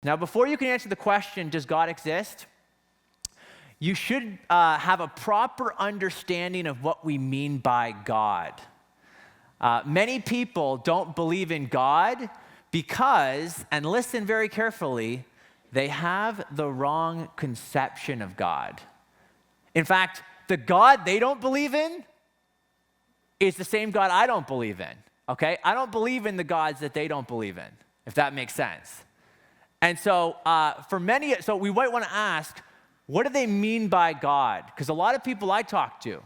Now, before you can answer the question, does God exist? You should have a proper understanding of what we mean by God. Many people don't believe in God because, and listen very carefully, they have the wrong conception of God. In fact, the God they don't believe in is the same God I don't believe in, okay? I don't believe in the gods that they don't believe in, if that makes sense. And so so we might want to ask, what do they mean by God? Because a lot of people I talk to,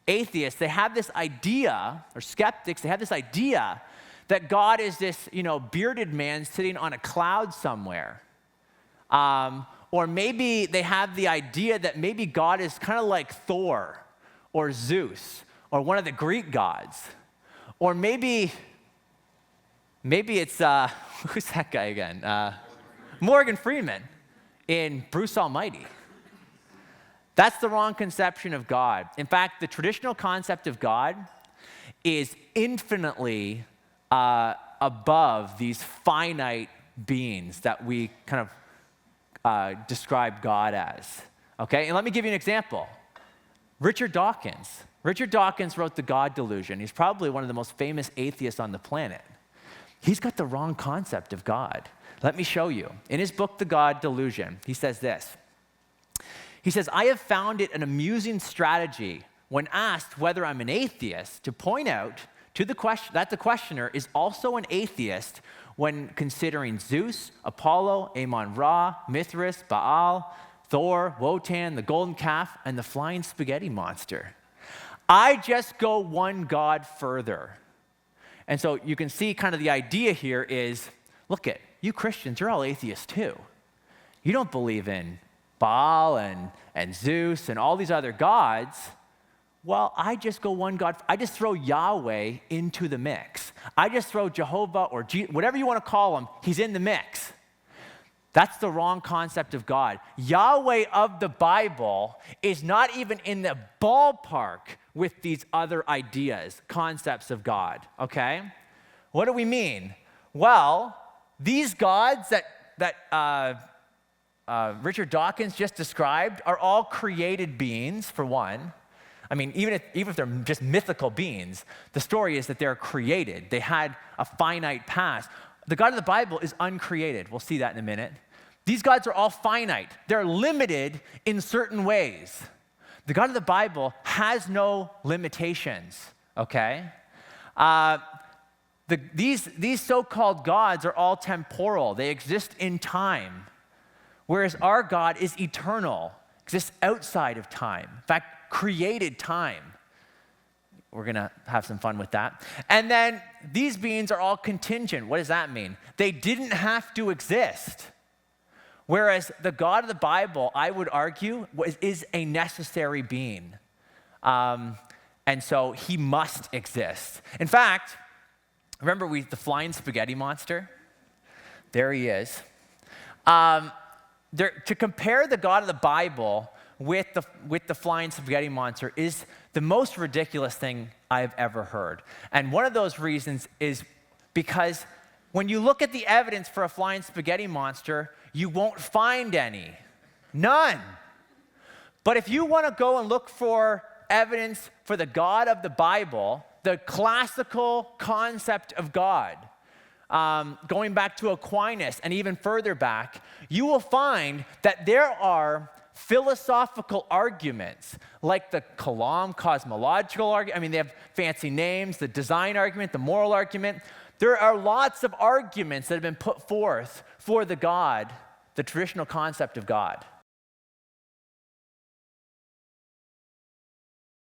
atheists, they have this idea, or skeptics, they have this idea that God is this, bearded man sitting on a cloud somewhere. Or maybe they have the idea that maybe God is kind of like Thor or Zeus or one of the Greek gods. Or maybe it's, who's that guy again? Morgan Freeman in Bruce Almighty. That's the wrong conception of God. In fact, the traditional concept of God is infinitely above these finite beings that we kind of describe God as, okay? And let me give you an example. Richard Dawkins. Richard Dawkins wrote The God Delusion. He's probably one of the most famous atheists on the planet. He's got the wrong concept of God. Let me show you. In his book, The God Delusion, he says this. He says, I have found it an amusing strategy when asked whether I'm an atheist to point out to the question that the questioner is also an atheist when considering Zeus, Apollo, Amon-Ra, Mithras, Baal, Thor, Wotan, the golden calf, and the flying spaghetti monster. I just go one God further. And so you can see kind of the idea here is, look at, you Christians, you're all atheists too. You don't believe in Baal and Zeus and all these other gods. Well, I just go one God. I just throw Yahweh into the mix. I just throw Jehovah or whatever you want to call him, he's in the mix. That's the wrong concept of God. Yahweh of the Bible is not even in the ballpark with these other ideas, concepts of God, okay? What do we mean? Well, these gods that Richard Dawkins just described are all created beings, for one. I mean, even if they're just mythical beings, the story is that they're created. They had a finite past. The God of the Bible is uncreated. We'll see that in a minute. These gods are all finite. They're limited in certain ways. The God of the Bible has no limitations, okay? These so-called gods are all temporal. They exist in time, whereas our God is eternal, exists outside of time. In fact, created time. We're going to have some fun with that. And then these beings are all contingent. What does that mean? They didn't have to exist. Whereas the God of the Bible, I would argue, is a necessary being. And so he must exist. In fact, remember the flying spaghetti monster? There he is. To compare the God of the Bible with the flying spaghetti monster is the most ridiculous thing I've ever heard. And one of those reasons is because when you look at the evidence for a flying spaghetti monster, you won't find any. None. But if you want to go and look for evidence for the God of the Bible, the classical concept of God, going back to Aquinas and even further back, you will find that there are philosophical arguments like the Kalam cosmological argument. I mean, they have fancy names, the design argument, the moral argument. There are lots of arguments that have been put forth for the God, the traditional concept of God.